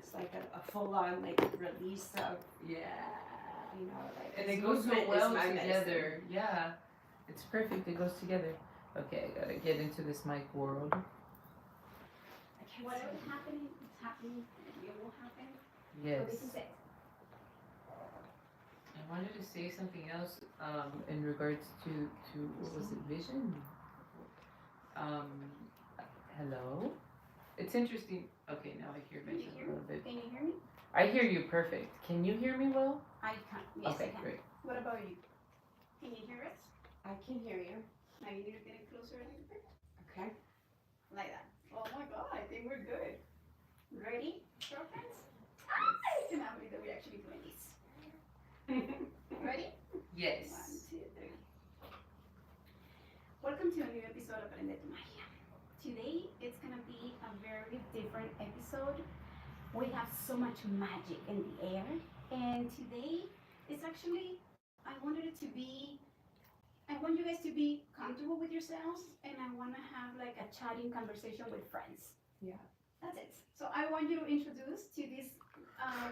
it's like a full-on like release of and it goes so well together. Yeah, it's perfect. It goes together. Okay, I gotta get into this mic world. Whatever's happening, it's happening, and it will happen. Yes. So this is it. I wanted to say something else in regards to what was it, vision? Hello? It's interesting. Okay, now I hear myself a little bit. Can you hear me? I hear you perfect. Can you hear me well? I can. Yes, okay, I can. Great. What about you? Can you hear us? I can hear you. Now you need to get it closer a little bit. Okay. Like that. Oh my god, I think we're good. Ready, girlfriends? I cannot believe that we're actually doing this. Ready? Yes. 1, 2, 3. Welcome to a new episode of Prende to Magia. Today it's gonna be a very different episode. We have so much magic in the air, and today it's actually I want you guys to be comfortable with yourselves, and I want to have like a chatting conversation with friends. Yeah. That's it. So I want you to introduce to this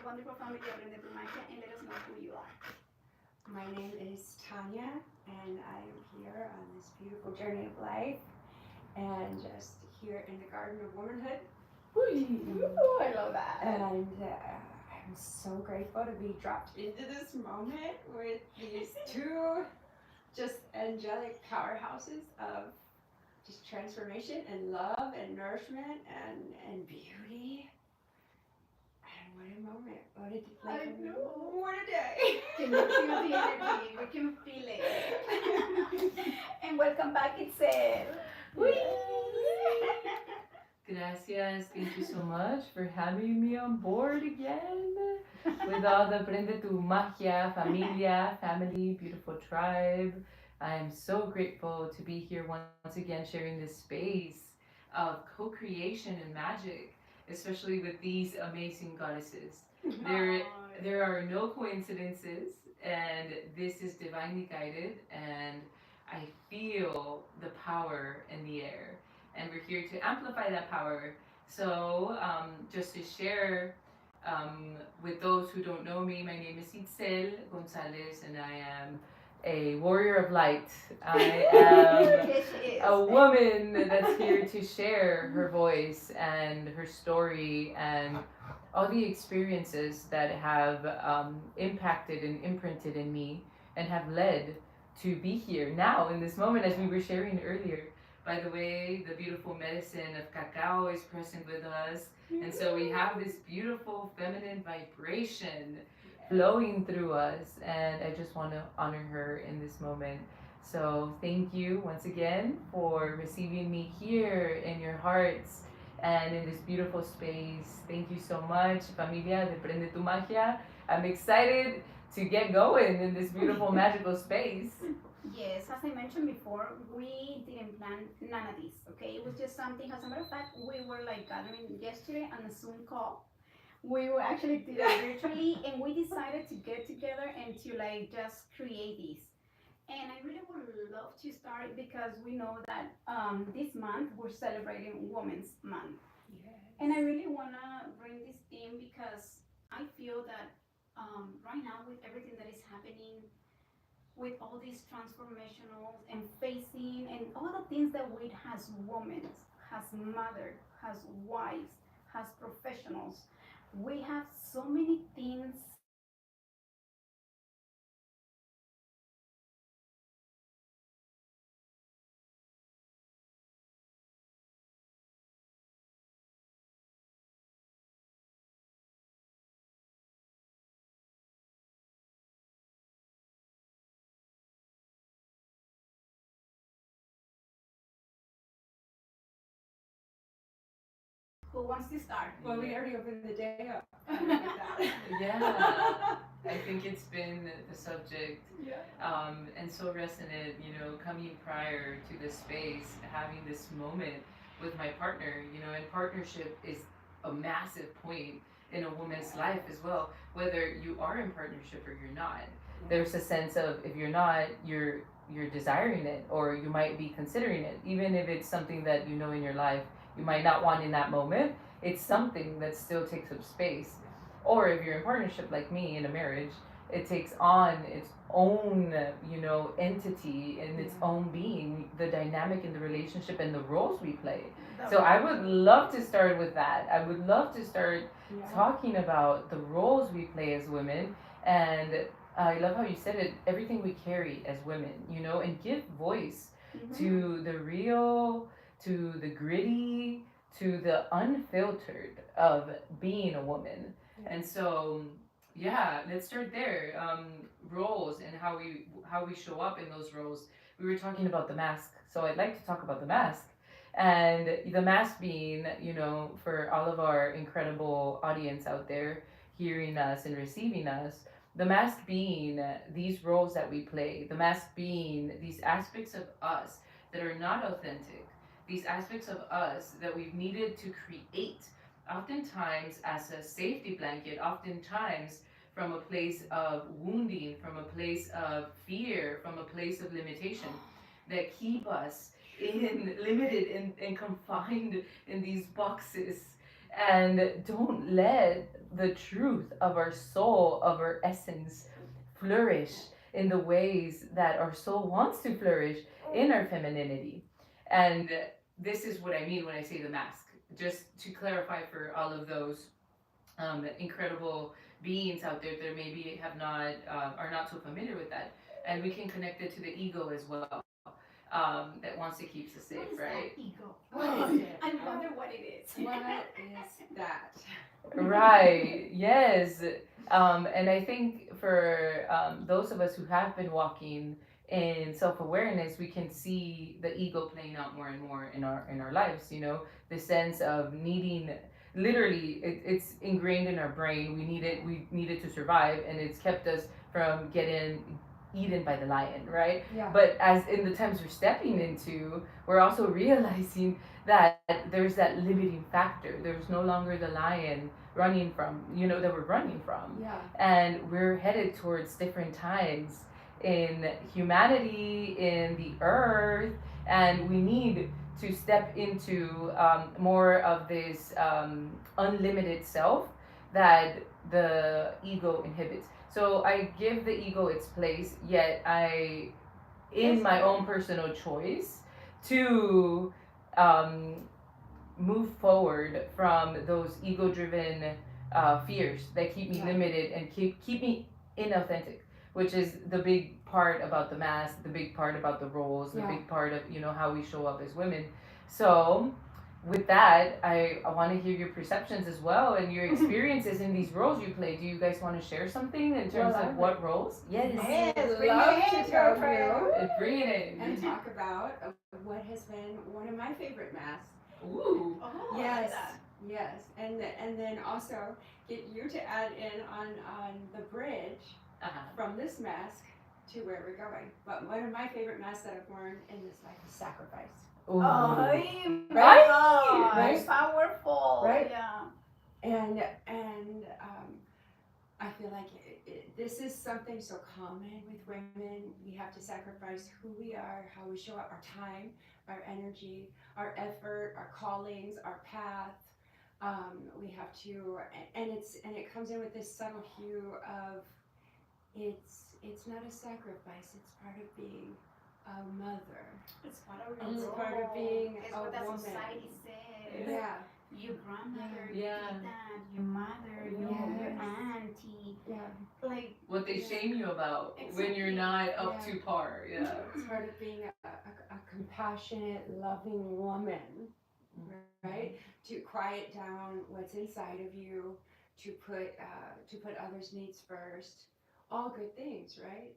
wonderful family of Prende to Magia and let us know who you are. My name is Tonya, and I'm here on this beautiful journey of life, and just here in the garden of womanhood. Ooh, I love that. And I'm so grateful to be dropped into this moment with these two just angelic powerhouses of just transformation and love and nourishment and beauty. And what a moment. What a day. Can you feel the energy? We can feel it. And welcome back, Itzel. Gracias. Thank you so much for having me on board again with all the Prende tu Magia, familia, family, beautiful tribe. I am so grateful to be here once again sharing this space of co-creation and magic, especially with these amazing goddesses. There are no coincidences, and this is divinely guided, and I feel the power in the air. And we're here to amplify that power. So, just to share with those who don't know me, my name is Itzel Gonzalez, and I am a warrior of light. I am a woman that's here to share her voice and her story and all the experiences that have impacted and imprinted in me and have led to be here now in this moment, as we were sharing earlier. By the way, the beautiful medicine of cacao is present with us. And so we have this beautiful feminine vibration flowing through us. And I just want to honor her in this moment. So thank you once again for receiving me here in your hearts and in this beautiful space. Thank you so much, familia de Prende tu Magia. I'm excited to get going in this beautiful magical space. Yes, as I mentioned before, we didn't plan none of this, okay? It was just something, as a matter of fact, we were like gathering yesterday on a Zoom call. We were actually did it virtually, and we decided to get together and to like just create this. And I really would love to start because we know that this month we're celebrating Women's Month. Yes. And I really want to bring this in because I feel that right now with everything that is happening, with all these transformationals and facing and all the things that we has women, has mother, has wives, has professionals. We have so many things. Who wants to start? Well, we already opened the day up. Yeah, I think it's been the subject Yeah. and so resonant, coming prior to this space, having this moment with my partner, and partnership is a massive point in a woman's life as well, whether you are in partnership or you're not. There's a sense of, if you're not, you're desiring it, or you might be considering it, even if it's something that in your life you might not want in that moment. it's something that still takes up space. Or if you're in partnership like me in a marriage, it takes on its own, entity and its own being, the dynamic in the relationship and the roles we play. So I would love to start with that. I would love to start talking about the roles we play as women. And I love how you said it, everything we carry as women, and give voice to the real, to the gritty, to the unfiltered of being a woman. And so, yeah, let's start there. Roles and how we show up in those roles. We were talking about the mask, so I'd like to talk about the mask. And the mask being, for all of our incredible audience out there hearing us and receiving us, the mask being these roles that we play, the mask being these aspects of us that are not authentic, these aspects of us that we've needed to create, oftentimes as a safety blanket, oftentimes from a place of wounding, from a place of fear, from a place of limitation, that keep us limited and confined in these boxes, and don't let the truth of our soul, of our essence, flourish in the ways that our soul wants to flourish in our femininity. And this is what I mean when I say the mask. Just to clarify for all of those incredible beings out there that maybe have not are not so familiar with that, and we can connect it to the ego as well, that wants to keep us safe, What is right? that ego? What is it? I wonder what it is. What is that? Right. Yes. And I think for those of us who have been walking in self-awareness, we can see the ego playing out more and more in our lives. The sense of needing, literally, it's ingrained in our brain. We need it. We need it to survive, and it's kept us from getting eaten by the lion, right? Yeah. But as in the times we're stepping into, we're also realizing that there's that limiting factor. There's no longer the lion running from, that we're running from. Yeah. And we're headed towards different times in humanity, in the earth, and we need to step into more of this unlimited self that the ego inhibits. So I give the ego its place, yet in my own personal choice, to move forward from those ego-driven fears that keep me limited and keep me inauthentic, which is the big part about the mask, the big part about the roles, the big part of how we show up as women. So with that, I want to hear your perceptions as well and your experiences in these roles you play. Do you guys want to share something in terms of what roles? Yes, Bring love it to tell you Bring it in. and talk about what has been one of my favorite masks. Ooh. Oh, Yes, yes, and then also get you to add in on the bridge from this mask to where we're going. But one of my favorite masks that I've worn in this life is sacrifice. Oh, Right? right, powerful, Right? Yeah. And I feel like this is something so common with women. We have to sacrifice who we are, how we show up, our time, our energy, our effort, our callings, our path. We have to, and it comes in with this subtle hue of it's not a sacrifice. It's part of being a mother. It's part of It's your part of role. being It's a what the woman. society says. Yeah. Your grandmother Yeah. did that. Your mother, your auntie. Yeah. Like What they shame you about when you're not up to par. Yeah. It's part of being a compassionate, loving woman, right? To quiet down what's inside of you, to put others' needs first. All good things, right?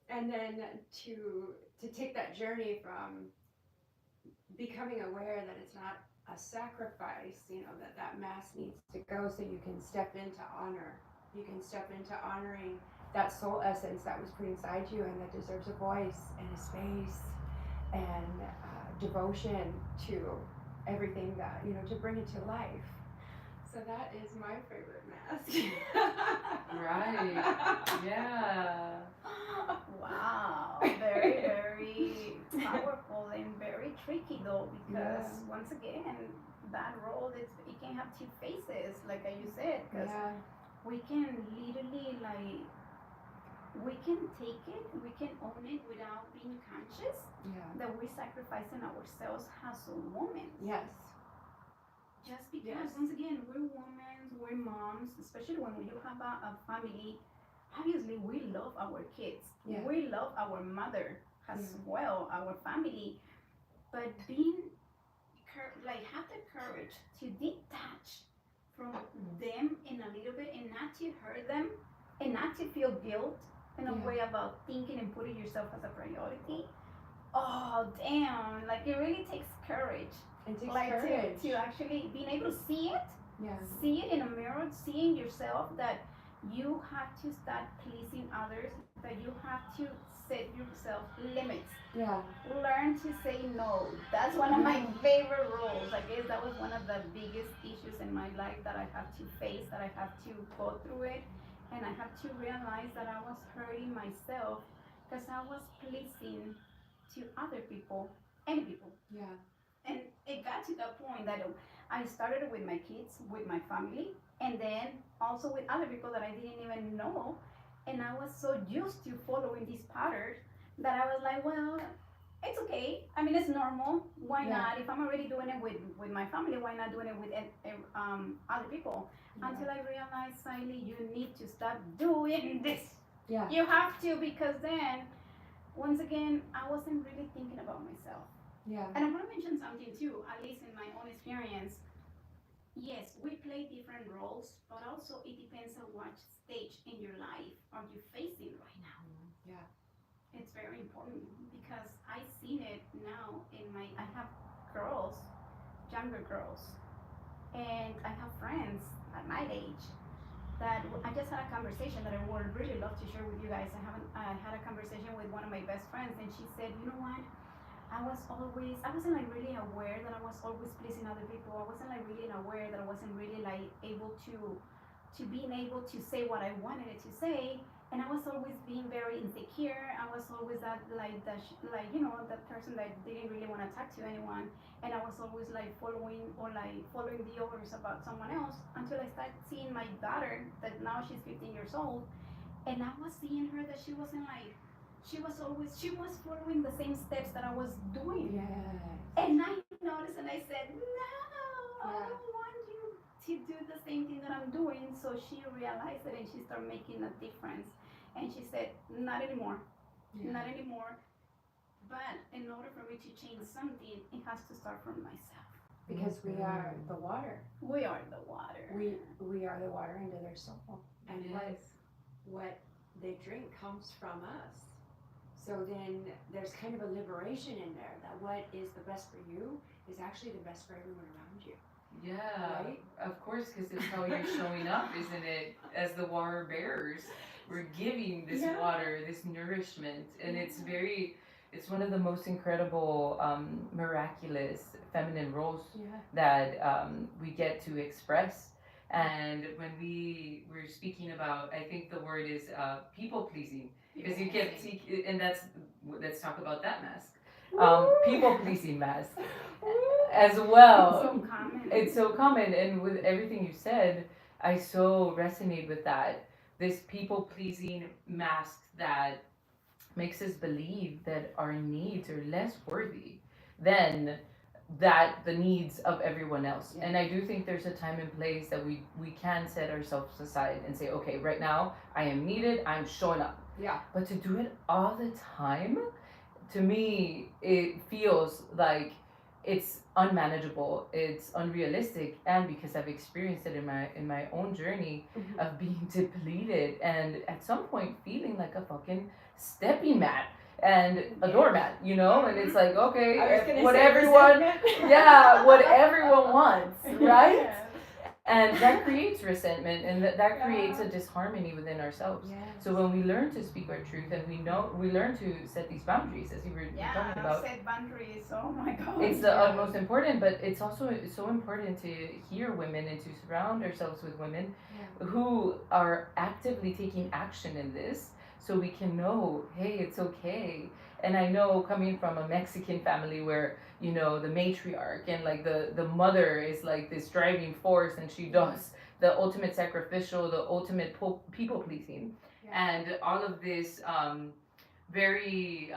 And then to take that journey from becoming aware that it's not a sacrifice, that mask needs to go so you can step into honor. You can step into honoring that soul essence that was put inside you and that deserves a voice and a space and devotion to everything that, to bring it to life. So that is my favorite mask. Right. Yeah. wow, very, very powerful and very tricky though, because once again, that role, it can have two faces, like you said, because Yeah. we can literally like we can take it, we can own it without being conscious Yeah. that we're sacrificing ourselves as a woman. Yes. Just because, Yes. once again, we're women, we're moms, especially when you have a family. Obviously, we love our kids. Yeah. We love our mother as Yeah. well, our family. But being like have the courage to detach from them in a little bit and not to hurt them and not to feel guilt in a Yeah. way about thinking and putting yourself as a priority. Oh damn, like it really takes courage. It takes Like courage. to actually being able to see it, Yeah. see it in a mirror, seeing yourself that you have to start pleasing others, that you have to set yourself limits. Yeah. Learn to say no. That's one of my favorite rules. I guess that was one of the biggest issues in my life that I have to face, that I have to go through it. And I have to realize that I was hurting myself because I was pleasing to other people, any people. Yeah. And it got to the point that I started with my kids, with my family, and then also with other people that I didn't even know. And I was so used to following these patterns that I was like, well, it's okay. I mean, it's normal. Why Yeah. not? If I'm already doing it with my family, why not doing it with other people? Yeah. Until I realized, Saile, you need to start doing this. Yeah. You have to, because then, once again, I wasn't really thinking about myself. Yeah. And I want to mention something too, at least in my own experience. Yes, we play different roles, but also it depends on what stage in your life are you facing right now. Yeah. It's very important because I've seen it now I have girls, younger girls, and I have friends at my age that I just had a conversation that I would really love to share with you guys. I had a conversation with one of my best friends, and she said, you know what? I wasn't like really aware that I was always pleasing other people. I wasn't like really aware that I wasn't really like able to being able to say what I wanted it to say. And I was always being very insecure. I was always that that person that didn't really want to talk to anyone. And I was always like following the orders about someone else until I started seeing my daughter that now she's 15 years old. And I was seeing her that she wasn't like, she was following the same steps that I was doing. Yes. And I noticed and I said, no, I Yeah. don't want you to do the same thing that I'm doing. So she realized it and she started making a difference. And she said, not anymore, Yeah. not anymore. But in order for me to change something, it has to start from myself. Because we are the water. We are the water. We are the water into their soul. And Yes. what they drink comes from us. So then there's kind of a liberation in there that what is the best for you is actually the best for everyone around you. Yeah, Right? of course, because it's how you're showing up, isn't it? As the water bearers, we're giving this Yeah. water, this nourishment, and it's one of the most incredible, miraculous feminine roles Yeah. that we get to express. And when we were speaking about, I think the word is people pleasing, because you kept and let's talk about that mask, people pleasing mask as well. So common. It's so common, and with everything you said, I so resonate with that. This people pleasing mask that makes us believe that our needs are less worthy than the needs of everyone else. Yeah. And I do think there's a time and place that we can set ourselves aside and say, okay, right now I am needed, I'm showing up. Yeah. But to do it all the time, to me, it feels like it's unmanageable, it's unrealistic, and because I've experienced it in my own journey Mhm. of being depleted and at some point feeling like a fucking stepping mat and a doormat, you know? And it's like, okay, I was gonna what say everyone, resentment. yeah, what everyone wants, right? Yes. And that creates resentment, and that creates a Yeah. disharmony within ourselves. Yes. So when we learn to speak our truth and we learn to set these boundaries, as you were talking about, Set boundaries. Oh my God. it's the utmost important. But it's also so important to hear women and to surround ourselves with women Yeah. who are actively taking action in this, so we can know, hey, it's okay. And I know coming from a Mexican family where, you know, the matriarch and like the mother is like this driving force, and she does the ultimate sacrificial, the ultimate people pleasing, and all of this very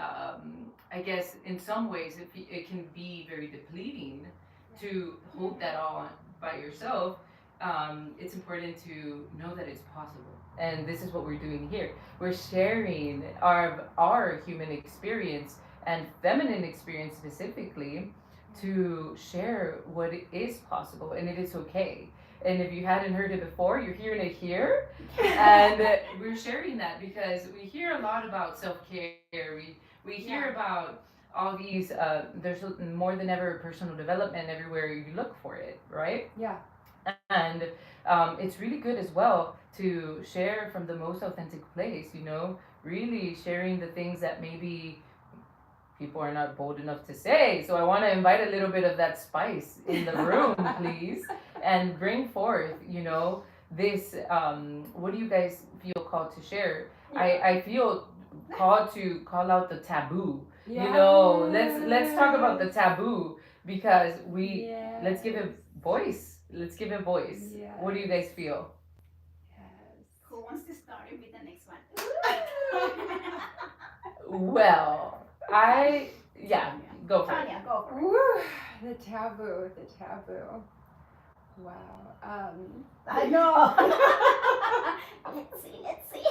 I guess in some ways it can be very depleting to hold that all by yourself. It's important to know that it's possible, and this is what we're doing here. We're sharing our human experience and feminine experience specifically, to share what is possible, and it is okay. And if you hadn't heard it before, you're hearing it here. And we're sharing that because we hear a lot about self-care. We hear about all these there's more than ever personal development everywhere you look for it, right? Yeah. And it's really good as well to share from the most authentic place, you know, really sharing the things that maybe people are not bold enough to say. So I want to invite a little bit of that spice in the room, please, and bring forth, you know, this. What do you guys feel called to share? I feel called to call out the taboo. You know, let's talk about the taboo, because let's give it voice. Let's give it voice. Yes. What do you guys feel? Yes. Who wants to start and be the next one? Well, go for it. Tonya, go for it. Woo, the taboo. Wow. I know. Let's see.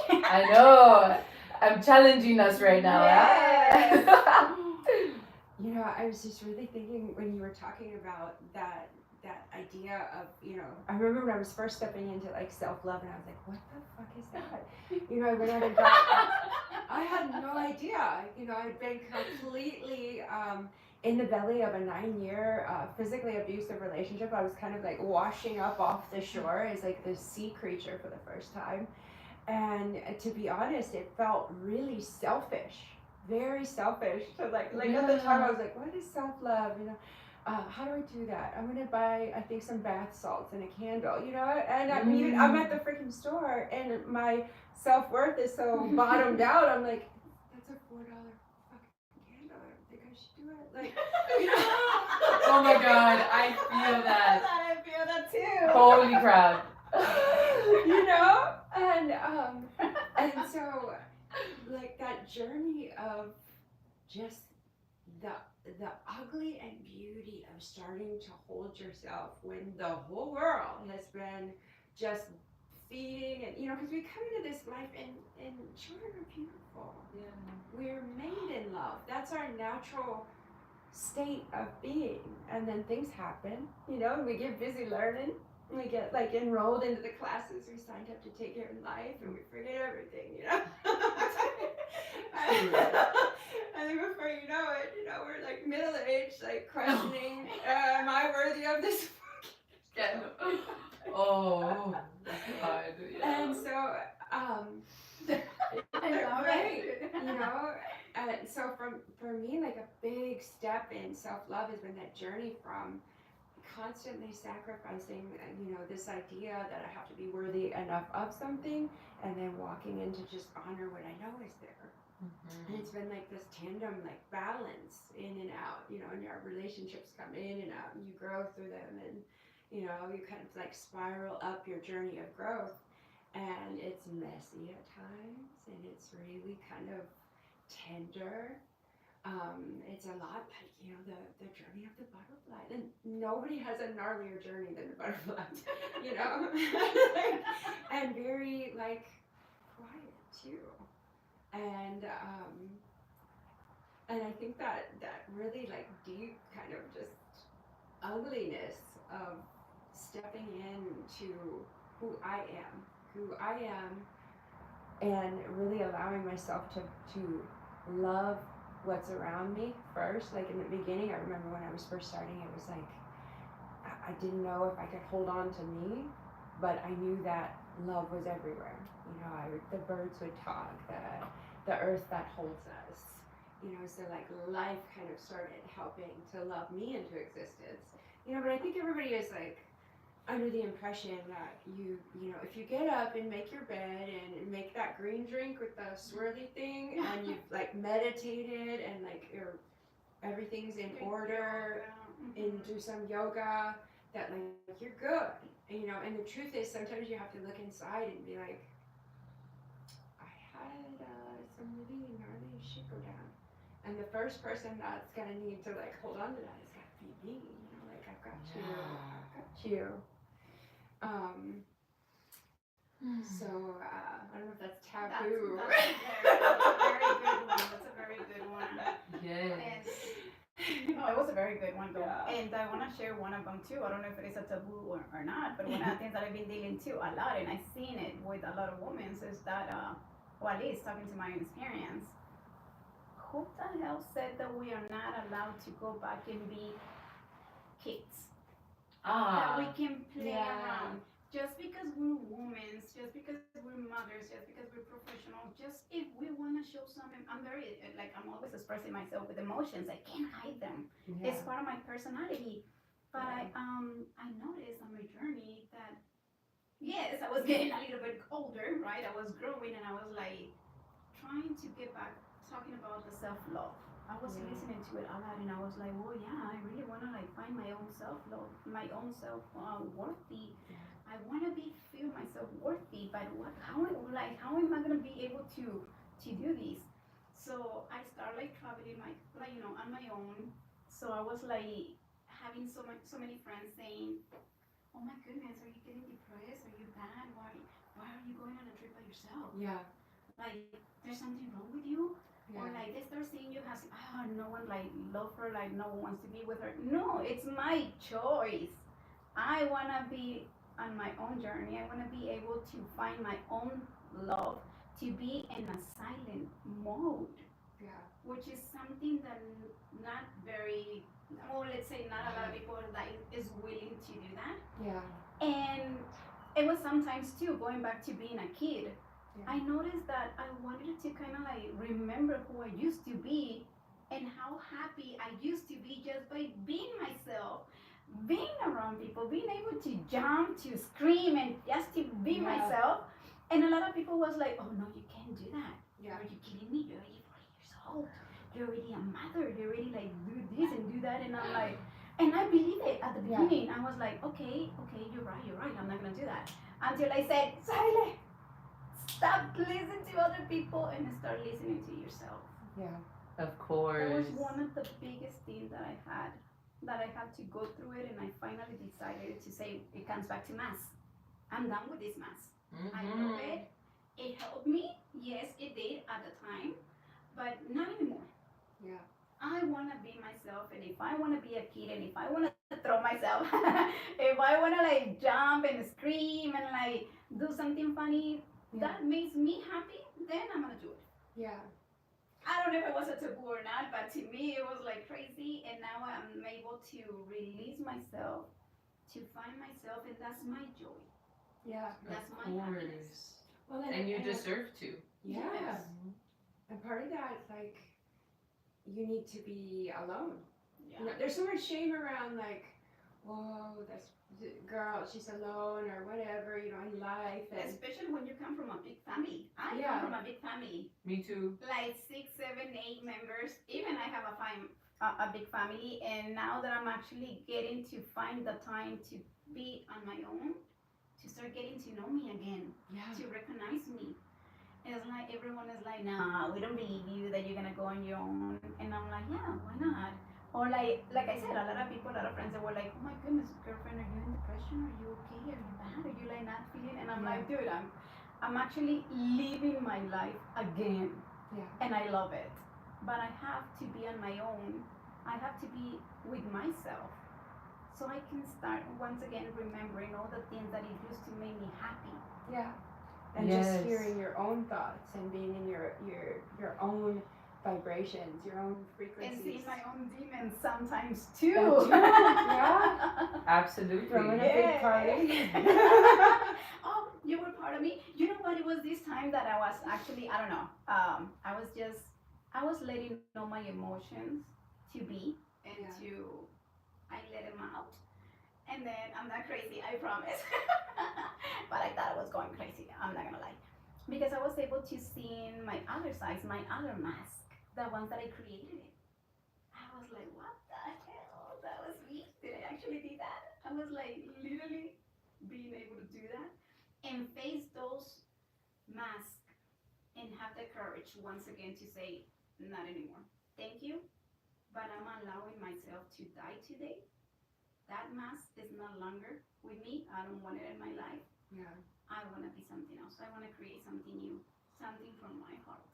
I know. I'm challenging us right now. Yes. You know, I was just really thinking when you were talking about that idea of, you know, I remember when I was first stepping into like self-love, and I was like, what the fuck is that? You know, I went out and got, I had no idea. You know, I'd been completely in the belly of a 9-year physically abusive relationship. I was kind of like washing up off the shore as like this sea creature for the first time. And to be honest, it felt really selfish, very selfish. So like at the time I was like, what is self-love? You know, how do I do that? I'm gonna buy, I think, some bath salts and a candle, you know, and I'm at the freaking store, and my self-worth is so bottomed out. I'm like, that's a $4 fucking candle. I don't think I should do it. Like, you know? Oh my god, I feel that. I feel that too. Holy crap. You know, and so like that journey of just the ugly and beauty of starting to hold yourself when the whole world has been just feeding, and you know, because we come into this life and children are beautiful. Yeah. We're made in love. That's our natural state of being. And then things happen, you know, and we get busy learning. We get like enrolled into the classes we signed up to take here in life, and we forget everything, you know. And then before you know it, you know, we're like middle-aged, like questioning, am I worthy of this Yeah. Oh god. Yeah. And so I love right, it. you know, so for me, like a big step in self-love has been that journey from constantly sacrificing, you know, this idea that I have to be worthy enough of something, and then walking into just honor what I know is there. And it's been like this tandem, like balance in and out, you know, and your relationships come in and out, and you grow through them, and you know, you kind of like spiral up your journey of growth, and it's messy at times, and it's really kind of tender. It's a lot like, you know, the journey of the butterfly, and nobody has a gnarlier journey than the butterfly, you know. And very like quiet too, and I think that really like deep kind of just ugliness of stepping into who I am, and really allowing myself to love what's around me first. Like in the beginning, I remember when I was first starting, it was like I didn't know if I could hold on to me, but I knew that love was everywhere. You know, the birds would talk, the earth that holds us. You know, so like life kind of started helping to love me into existence. You know, but I think everybody is like under the impression that you know, if you get up and make your bed and make that green drink with the swirly thing and you've like meditated and like everything's in order and do some yoga, that like you're good. And, you know, and the truth is sometimes you have to look inside and be like, I had some really gnarly shit go down. And the first person that's gonna need to like hold on to that is gotta be me. You know, like I've got you. I've got you. So I don't know if that's taboo. That's a very good one. Yes. No, it was a very good one though. Yeah. And I want to share one of them too. I don't know if it is a taboo or not, but one of the things that I've been dealing to a lot, and I've seen it with a lot of women, is that, well, at least talking to my own experience, who the hell said that we are not allowed to go back and be kids? That we can play around. Just because we're women, just because we're mothers, just because we're professional, just if we want to show something, I'm very, like, I'm always expressing myself with emotions. I can't hide them. It's part of my personality. But I noticed on my journey that, yes, I was getting a little bit older, right? I was growing and I was like trying to get back, talking about the self-love. I was listening to it a lot and I was like, well, yeah, I really want to like find my own self-love, my own self-worthy. I want to feel myself worthy, but how am I going to be able to do this? So I started like traveling on my own. So I was like having so many friends saying, oh my goodness, are you getting depressed? Are you bad? Why are you going on a trip by yourself? Yeah. Like there's something wrong with you? Yeah. Or like they start seeing you as, no one like love her, like no one wants to be with her. No, it's my choice. I want to be on my own journey. I want to be able to find my own love, to be in a silent mode. Yeah. Which is something that not very, or let's say not a lot of people that is willing to do that. Yeah. And it was sometimes too, going back to being a kid, I noticed that I wanted to kind of like remember who I used to be and how happy I used to be just by being myself, being around people, being able to jump, to scream, and just to be myself. And a lot of people was like, oh no, you can't do that. Yeah. Are you kidding me? You're already 40 years old. You're already a mother. You're already like do this and do that. And I'm like, and I believe it at the beginning. I was like, okay, you're right. I'm not gonna do that. Until I said, Saile, stop listening to other people and start listening to yourself. Yeah. Of course. That was one of the biggest things that I had to go through it, and I finally decided to say it comes back to mass. I'm done with this mass. I know it. It helped me. Yes, it did at the time, but not anymore. Yeah. I want to be myself, and if I want to be a kid, and if I want to throw myself, if I want to like jump and scream and like do something funny that makes me happy, then I'm gonna do it. Yeah. I don't know if it was a taboo or not, but to me it was like crazy, and now I'm able to release myself, to find myself, and that's my joy. Yeah. That's my happiness. Well, And you deserve to. Yeah. Yes. And part of that is like you need to be alone. Yeah. You know, there's so much shame around like, whoa, that's girl, she's alone or whatever, you know, in life. And especially when you come from a big family. I come from a big family. Me too. Like 6, 7, 8 members. Even I have a big family, and now that I'm actually getting to find the time to be on my own, to start getting to know me again, to recognize me. It's like everyone is like, nah, we don't believe you that you're gonna go on your own. And I'm like, yeah, why not? Or like I said, a lot of people, a lot of friends that were like, oh my goodness, girlfriend, are you in depression? Are you okay? Are you bad? Are you like not feeling? And I'm like, dude, I'm actually living my life again. Yeah. And I love it. But I have to be on my own. I have to be with myself. So I can start once again remembering all the things that it used to make me happy. Yeah. And just hearing your own thoughts and being in your own vibrations, your own frequencies. And seeing my own demons sometimes too. Yeah. Absolutely. Throwing a big party. Oh, you were part of me. You know what? It was this time that I was actually, I don't know. I was letting know my emotions to be and I let them out. And then I'm not crazy, I promise. But I thought I was going crazy. I'm not gonna lie, because I was able to see my other sides, my other mask, the ones that I created. I was like, what the hell? That was me. Did I actually do that? I was like, literally being able to do that and face those masks and have the courage once again to say, not anymore. Thank you, but I'm allowing myself to die today. That mask is no longer with me. I don't want it in my life. Yeah. I want to be something else. I want to create something new, something from my heart,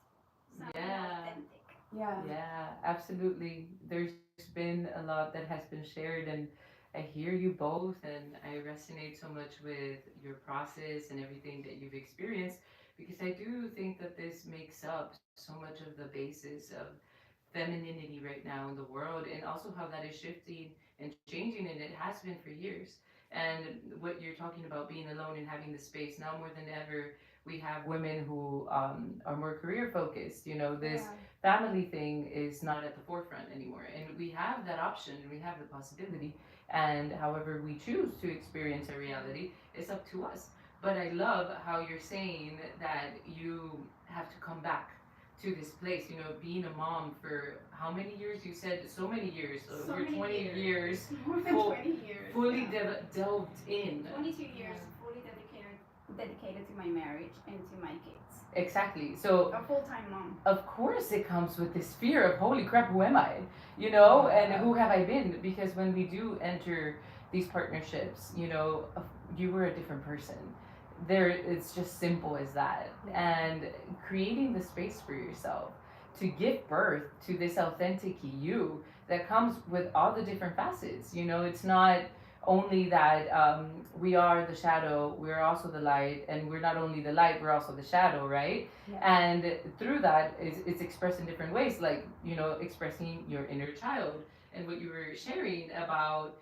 something Yeah. authentic. Yeah. Yeah, absolutely. There's been a lot that has been shared, and I hear you both, and I resonate so much with your process and everything that you've experienced because I do think that this makes up so much of the basis of femininity right now in the world, and also how that is shifting and changing, and it has been for years. And what you're talking about being alone and having the space now more than ever, we have women who are more career focused. This Yeah. family thing is not at the forefront anymore, and we have that option and we have the possibility, and however we choose to experience our reality is up to us. But I love how you're saying that you have to come back to this place, being a mom for how many years? You said so many years, So over many 20 years, More than full, 20 years. fully Yeah. delved in. 22 years Yeah. fully dedicated to my marriage and to my kids. Exactly. So A full-time mom. of course it comes with this fear of holy crap, who am I, and who have I been, because when we do enter these partnerships, you were a different person there. It's just simple as that. And creating the space for yourself to give birth to this authentic you that comes with all the different facets. It's not only that we are the shadow, we're also the light, and we're not only the light, we're also the shadow, right? Yeah. And through that, it's expressed in different ways, like expressing your inner child, and what you were sharing about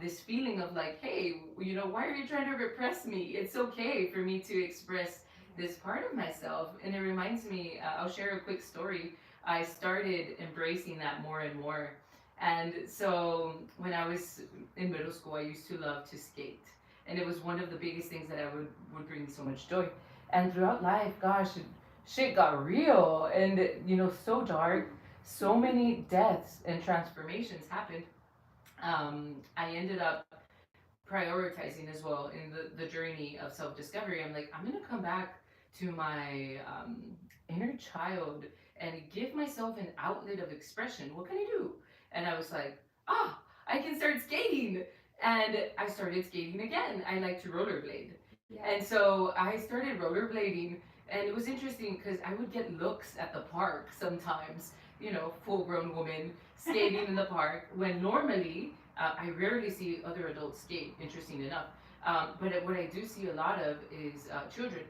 this feeling of like, hey, why are you trying to repress me? It's okay for me to express this part of myself. And it reminds me, I'll share a quick story. I started embracing that more and more. And so when I was in middle school, I used to love to skate. And it was one of the biggest things that would bring me so much joy. And throughout life, gosh, shit got real and, so dark. So many deaths and transformations happened. I ended up prioritizing as well in the journey of self-discovery. I'm like, I'm gonna come back to my inner child and give myself an outlet of expression. What can I do? And I was like, I can start skating. And I started skating again. I like to rollerblade. Yeah. And so I started rollerblading, and it was interesting because I would get looks at the park sometimes, full grown woman skating in the park, when normally I rarely see other adults skate, interesting enough. But what I do see a lot of is children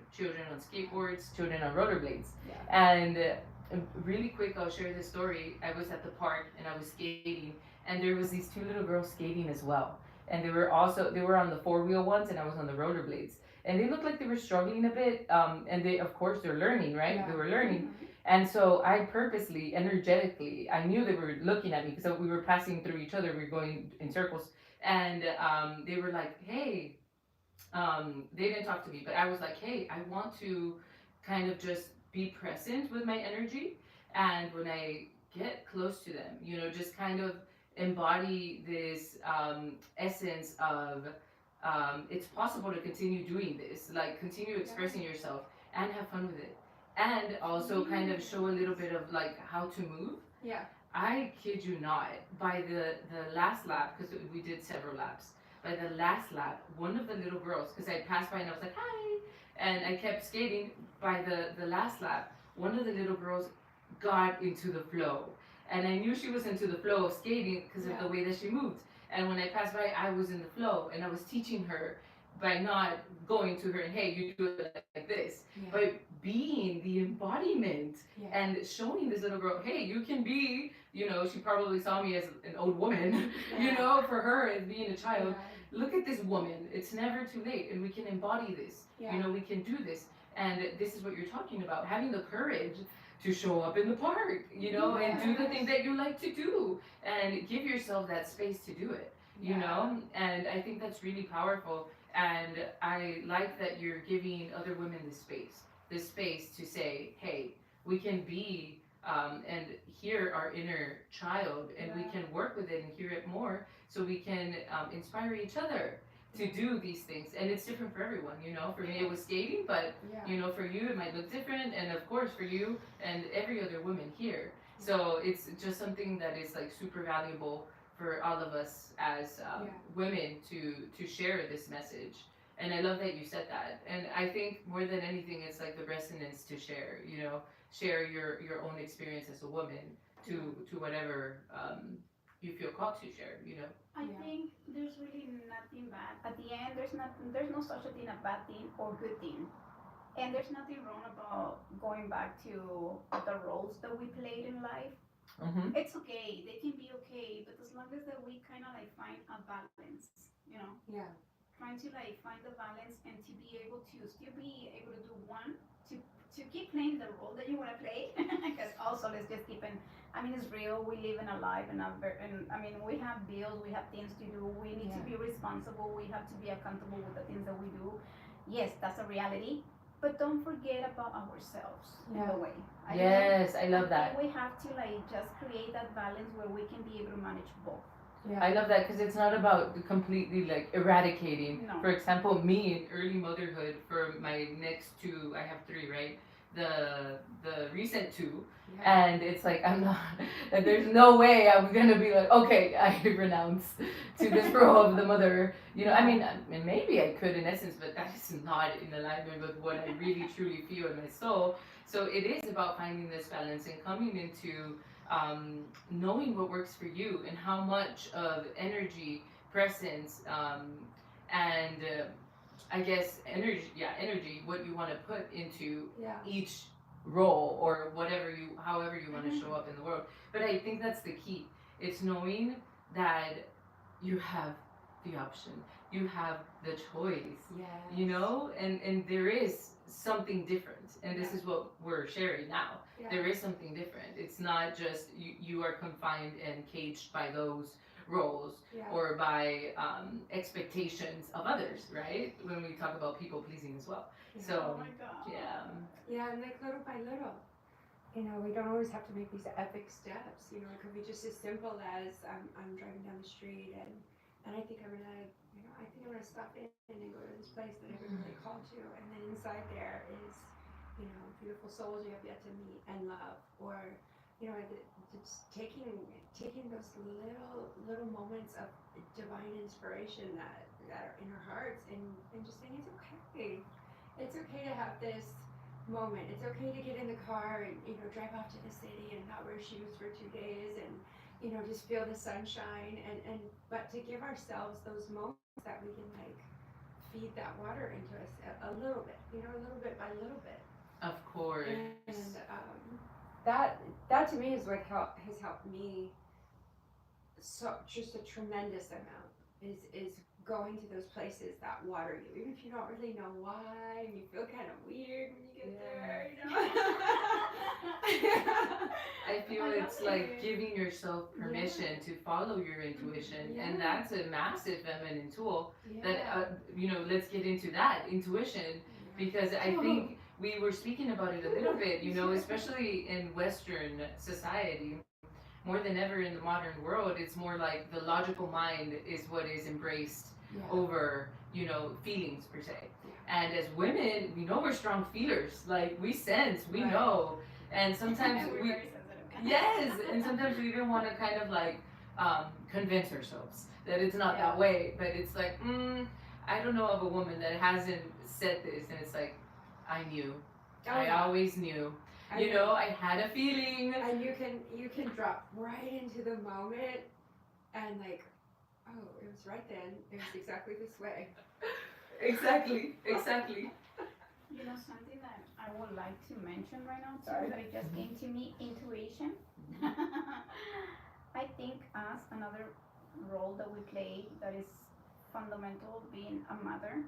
on skateboards, children on rollerblades. Yeah. And really quick, I'll share this story. I was at the park and I was skating, and there was these two little girls skating as well. And they were on the four-wheel ones, and I was on the rollerblades. And they looked like they were struggling a bit. And they, of course, they're learning, right? Yeah. They were learning. And so I purposely, energetically, I knew they were looking at me because we were passing through each other. We were going in circles. And they were like, hey, they didn't talk to me, but I was like, hey, I want to kind of just be present with my energy. And when I get close to them, just kind of embody this essence of it's possible to continue doing this, like continue expressing yourself and have fun with it. And also kind of show a little bit of like how to move. Yeah. I kid you not, by the last lap, because we did several laps, by the last lap, one of the little girls, because I passed by and I was like, hi, and I kept skating, by the last lap, one of the little girls got into the flow. And I knew she was into the flow of skating because of the way that she moved. And when I passed by, I was in the flow, and I was teaching her by not going to her and, hey, you do it like this, but being the embodiment and showing this little girl, hey, you can be, she probably saw me as an old woman, for her as being a child. Look at this woman. It's never too late, and we can embody this. We can do this. And this is what you're talking about, having the courage to show up in the park, and do the thing that you like to do, and give yourself that space to do it. you know? And I think that's really powerful. And I like that you're giving other women this space to say, hey, we can be and hear our inner child, and we can work with it and hear it more, so we can inspire each other to do these things. And it's different for everyone, you know. For me, it was skating, but you know, for you, it might look different, and of course, for you and every other woman here. So it's just something that is like super valuable for all of us as women to share this message. And I love that you said that. And I think more than anything, it's like the resonance to share. You know, share your own experience as a woman to whatever you feel called to share. You know. I think there's really nothing bad. At the end, there's no such a thing a bad thing or good thing. And there's nothing wrong about going back to the roles that we played in life. Mm-hmm. It's okay. They can be okay, but as long as that we kind of like find a balance, you know. Yeah. Trying to like find the balance and to be able to still be able to do one to keep playing the role that you want to play. Because also let's just keep in. I mean, it's real. We live in a life, and I mean, we have bills, we have things to do. We need to be responsible. We have to be accountable with the things that we do. Yes, that's a reality. But don't forget about ourselves in a way. I love that. We have to like just create that balance where we can be able to manage both. Yeah. I love that because it's not about completely like eradicating. No. For example, me in early motherhood, for my next two, I have three, right? The recent two, and it's like I'm not. There's no way I'm gonna be like, okay, I renounce to this role of the mother. You know, I mean, maybe I could in essence, but that is not in alignment with what I really truly feel in my soul. So it is about finding this balance and coming into knowing what works for you and how much of energy, presence, and I guess energy, what you want to put into each role or however you want to show up in the world. But I think that's the key. It's knowing that you have the option, you have the choice, you know, and there is something different. And this is what we're sharing now. There is something different. It's not just you are confined and caged by those roles or by expectations of others, right? When we talk about people pleasing as well. So, oh my God. And like little by little, you know, we don't always have to make these epic steps. You know, it could be just as simple as I'm driving down the street and I think I'm gonna stop in and go to this place that I've been really called to, and then inside there is, you know, beautiful souls you have yet to meet and love, or you know, just taking those little moments of divine inspiration that are in our hearts, and just saying it's okay to have this moment. It's okay to get in the car and, you know, drive off to the city and not wear shoes for 2 days and, you know, just feel the sunshine, and but to give ourselves those moments that we can like feed that water into us a little bit, you know, a little bit by little bit. Of course. And that to me is what has helped me so just a tremendous amount is going to those places that water you, even if you don't really know why, and you feel kind of weird when you get there, you know. I feel it's like giving yourself permission to follow your intuition, and that's a massive feminine tool. That you know, let's get into that intuition, because I think we were speaking about it a little bit. You know, especially in Western society, more than ever in the modern world, it's more like the logical mind is what is embraced over, you know, feelings per se. And as women, we know we're strong feelers. Like we sense, we know, and sometimes we and sometimes we even want to kind of like convince ourselves that it's not that way. But it's like, I don't know of a woman that hasn't said this, and it's like, I knew, I always knew. You know, I had a feeling. And you can drop right into the moment and like, oh, it was right then. It was exactly this way. Exactly. You know, something that I would like to mention right now, sorry, that it just came to me, intuition. I think as another role that we play that is fundamental, being a mother,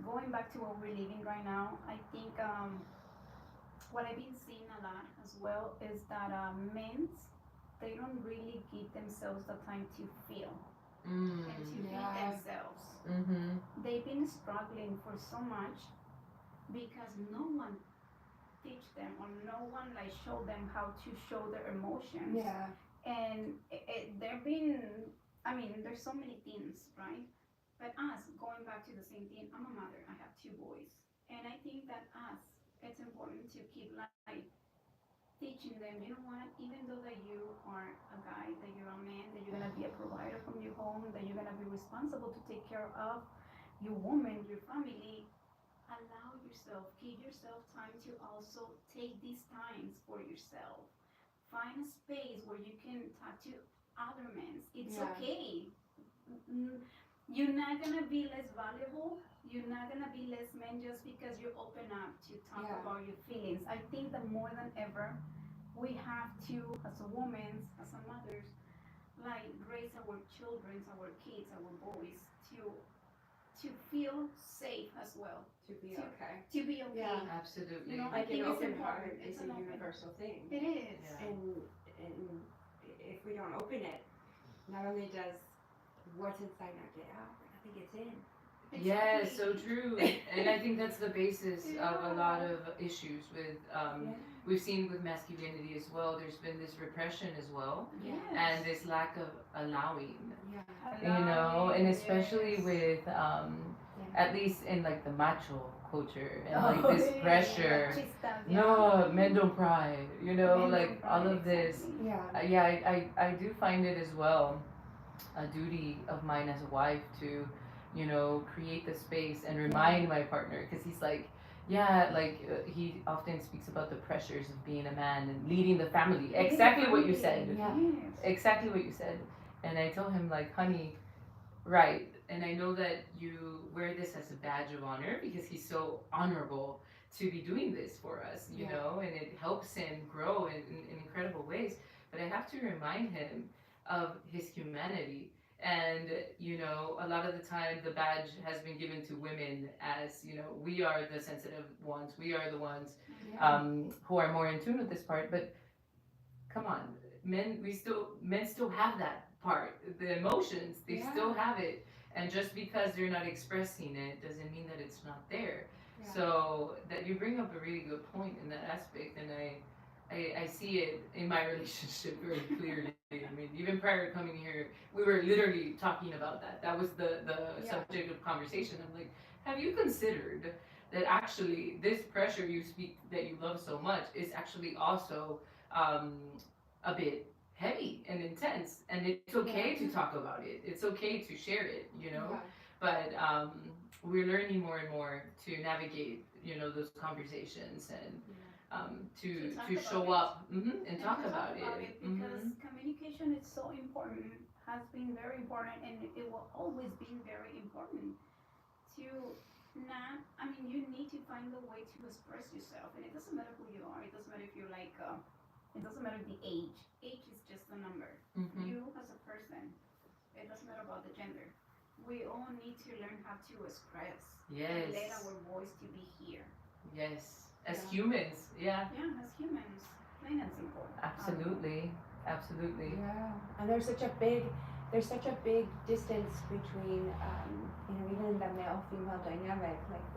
going back to what we're living right now, I think what I've been seeing a lot as well is that men's they don't really give themselves the time to feel Mm. and to be Yeah. themselves. Mm-hmm. They've been struggling for so much because no one teach them or no one like show them how to show their emotions. Yeah. And they've been, I mean, there's so many things, right? But us, going back to the same thing, I'm a mother, I have 2 boys. And I think that us, it's important to keep like teaching them, you know what, even though that you are a guy, that you're a man, that you're gonna be a provider from your home, that you're gonna be responsible to take care of your woman, your family, allow yourself, give yourself time to also take these times for yourself. Find a space where you can talk to other men. It's Yeah. okay. Mm, You're not gonna be less valuable. You're not gonna be less man just because you open up to talk Yeah. about your feelings. I think that more than ever, we have to, as a woman, as a mothers, like raise our children, our kids, our boys to feel safe as well, To be To- okay. to be okay. Yeah. Absolutely. You know, I Like think an it's open important. heart It's is a an open- universal thing. It is. Yeah. And if we don't open it, not only does what's inside not get out, but nothing gets in. Yeah, Exactly. so true. And I think that's the basis of a lot of issues with, we've seen with masculinity as well, there's been this repression as well, Yes. and this lack of allowing, Yeah. you know, and Allowing, especially yes. with, at least in like the macho culture, and like Oh, this yeah, pressure, machistas, no, men don't cry, you know, Men like don't all cry, of this. exactly. Yeah. Yeah, I do find it as well a duty of mine as a wife to, you know, create the space and remind my partner, because he's like, yeah, like he often speaks about the pressures of being a man and leading the family. Exactly what you said. Yeah. Yes. Exactly what you said. And I told him, like, honey, right. And I know that you wear this as a badge of honor because he's so honorable to be doing this for us, you Yeah. know, and it helps him grow in incredible ways. But I have to remind him of his humanity. And, you know, a lot of the time the badge has been given to women as, you know, we are the sensitive ones, we are the ones who are more in tune with this part. But come on, men still have that part, the emotions, they still have it. And just because they're not expressing it doesn't mean that it's not there. Yeah. So that you bring up a really good point in that aspect, and I see it in my relationship very clearly. I mean, even prior to coming here, we were literally talking about that. That was the subject of conversation. I'm like, have you considered that actually this pressure you speak that you love so much is actually also a bit heavy and intense, and it's okay to talk about it. It's okay to share it, you know. Yeah. But we're learning more and more to navigate, you know, those conversations and to To talk show about up and talk about it. because communication is so important, has been very important, and it will always be very important to not, I mean, you need to find a way to express yourself, and it doesn't matter who you are, it doesn't matter if you're like, it doesn't matter the age is just a number. You as a person, it doesn't matter about the gender, we all need to learn how to express and let Yes. our voice to be here. Yes. As Yeah. humans, yeah. Yeah, as humans, plain and simple. Absolutely. Absolutely. Yeah. And there's such a big distance between you know, even the male female dynamic. Like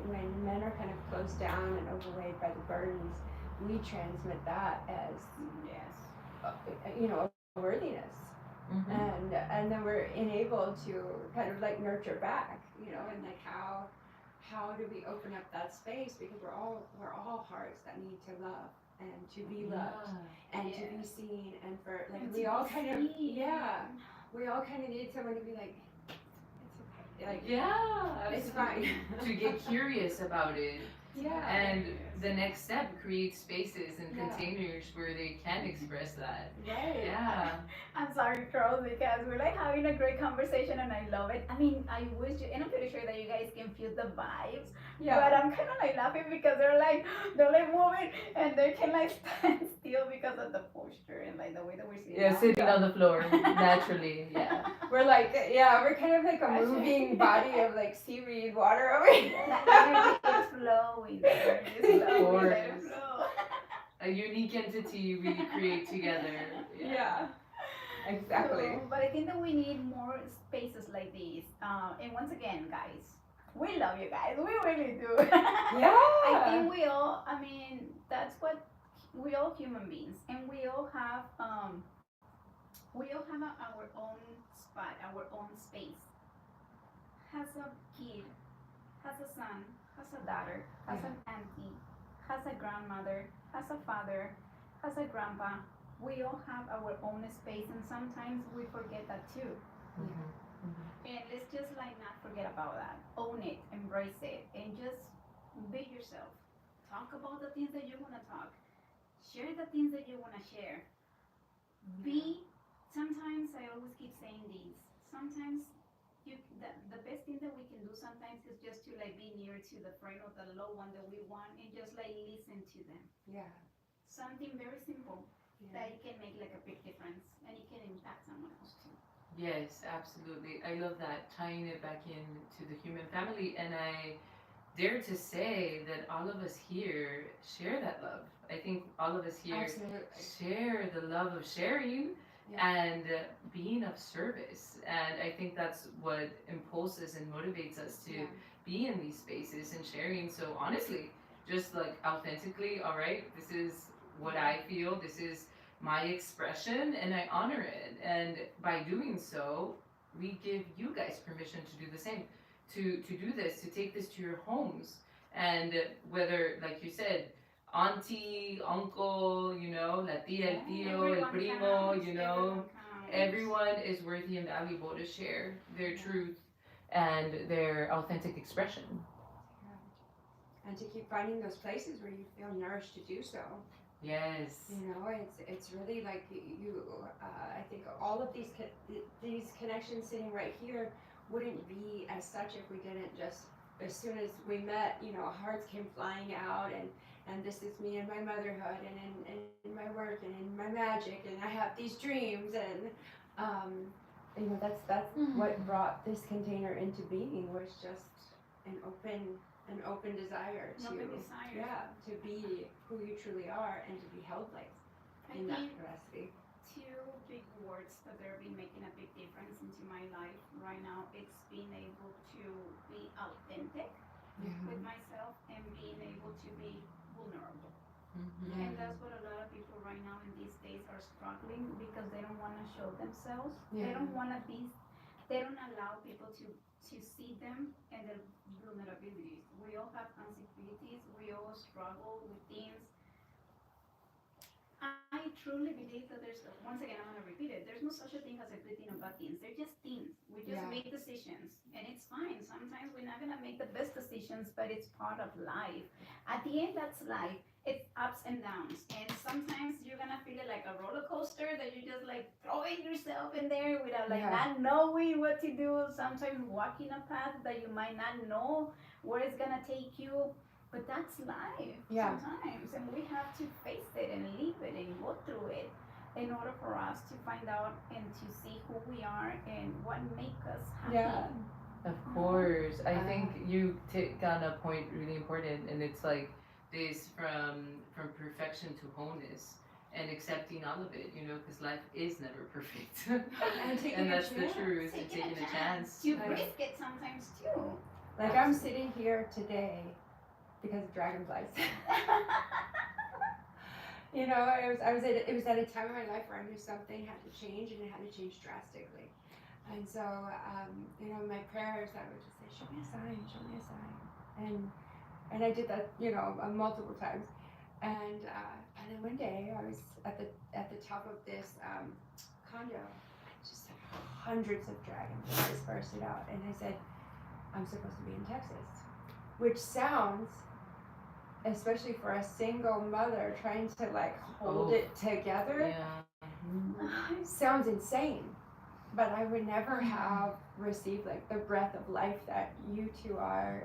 when men are kind of closed down and overweight by the burdens, we transmit that as Yes. you know, a worthiness. And then we're enabled to kind of like nurture back, you know, and like how do we open up that space, because we're all hearts that need to love and to be loved and to be seen, and for like And we to all be kind of seen. we all kind of need someone to be like, it's okay, like Yeah. it's fine. To get curious about it. Yeah. And the next step, create spaces and Yeah. containers where they can express that. Right. Yeah. I'm sorry, Charles, because we're like having a great conversation and I love it. I mean, I wish, and I'm pretty sure that you guys can feel the vibes. Yeah. But I'm kind of like laughing because they're like moving and they can like stand still because of the posture and like the way that we're sitting. Yeah, down. sitting on the floor naturally. Yeah. We're like, we're kind of like a moving body of like seaweed water over here. The energy is flowing. The energy is flowing. Let it course. flow. a unique entity we create together. Yeah. Exactly. So, but I think that we need more spaces like these. And once again, guys, we love you guys. We really do. Yeah. I think we all. I mean, that's what we all human beings, and we all have our own spot, our own space. Has a kid, has a son, has a daughter, has an auntie, has a grandmother, has a father, has a grandpa. We all have our own space, and sometimes we forget that too. And let's just like not forget about that. Own it, embrace it, and just be yourself. Talk about the things that you want to talk. Share the things that you want to share. Be. Sometimes I always keep saying these. Sometimes the best thing that we can do sometimes is just to like be near to the friend or the low one that we want and just like listen to them. Yeah. Something very simple that it can make like a big difference and it can impact someone else too. Yes, absolutely. I love that, tying it back into the human family. And I dare to say that all of us here share that love. I think all of us here Absolutely. share the love of sharing and being of service. And I think that's what impulses and motivates us to be in these spaces and sharing. So honestly, just like authentically, all right, this is what I feel, this is my expression, and I honor it. And by doing so, we give you guys permission to do the same, to do this, to take this to your homes. And whether, like you said, auntie, uncle, you know, la tía, el tío, el primo, you know, everyone is worthy and valuable to share their truth and their authentic expression. And to keep finding those places where you feel nourished to do so. Yes. You know, it's really like you. I think all of these connections sitting right here wouldn't be as such if we didn't just, as soon as we met, you know, hearts came flying out, and this is me in my motherhood and in my work and in my magic, and I have these dreams, and you know, that's what brought this container into being, was just an open desire to be who you truly are and to be held like in that capacity. Two big words that have been making a big difference into my life right now. It's being able to be authentic with myself and being able to be vulnerable. And that's what a lot of people right now in these days are struggling because they don't want to show themselves. They don't want to be. They don't allow people to see them and their vulnerabilities. We all have insecurities. We all struggle with things. I truly believe that once again, I'm going to repeat it, there's no such a thing as a good thing or bad things. They're just things. We just make decisions, and it's fine. Sometimes we're not going to make the best decisions, but it's part of life. At the end, that's life. It's ups and downs, and sometimes you're going to feel it like a roller coaster that you just like throwing yourself in there without like not knowing what to do. Sometimes walking a path that you might not know where it's going to take you. But that's life sometimes, and we have to face it and live it and go through it in order for us to find out and to see who we are and what makes us happy. Yeah. Of course. I think you take on a point really important, and it's like this from perfection to wholeness and accepting all of it, you know, because life is never perfect. And that's the truth, and taking a chance. To risk it sometimes too. Like I'm sitting here today because of dragonflies. You know, it was at a time in my life where I knew something had to change, and it had to change drastically. And so, you know, my prayers, I would just say, show me a sign, and I did that, you know, multiple times. And then one day I was at the top of this condo, just hundreds of dragonflies bursted out, and I said, I'm supposed to be in Texas, which sounds, especially for a single mother trying to like hold it together, sounds insane. But I would never have received like the breath of life that you two are,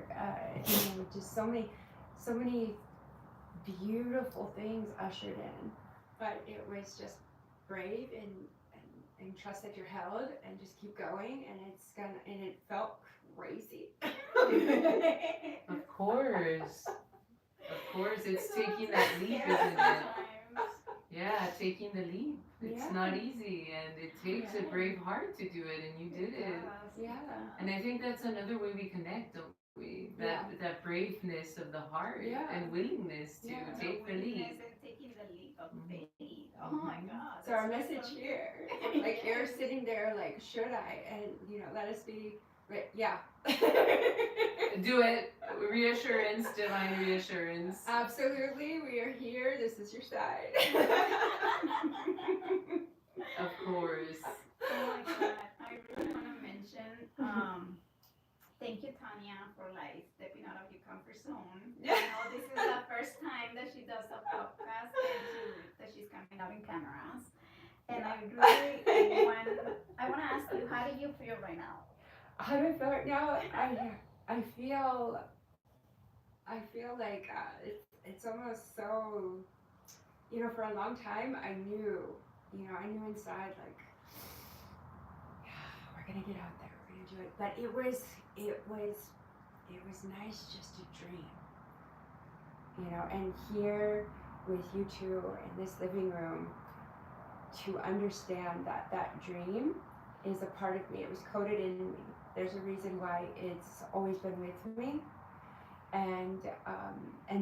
you know, just so many beautiful things ushered in. But it was just brave and trust that you're held and just keep going, and it felt crazy. Of course. Of course, it's So taking I'm that so leap, scared isn't it? Sometimes. Yeah, taking the leap. It's Yeah. not easy, and it takes a Yeah. brave heart to do it, and you did it. Yeah. And I think that's another way we connect, don't we? That braveness of the heart Yeah. and willingness to Yeah. take the leap. And taking the leap of Mhm. faith. Oh my Mhm. God. So our that's message awesome. here, like you're sitting there, like, should I? And let us be, yeah. Do it. Reassurance, divine reassurance. Absolutely, we are here. This is your side. Of course. Oh my God. I really want to mention, thank you, Tonya, for like stepping out of your comfort zone. Yeah. I know this is the first time that she does a podcast that she's coming out in cameras. And I really want to ask you, how do you feel right now? How do I feel right now? I feel like it's almost so, for a long time I knew inside, like, yeah, we're gonna get out there, we're gonna do it. But it was nice just to dream, and here with you two in this living room, to understand that that dream is a part of me. It was coded in me. There's a reason why it's always been with me, and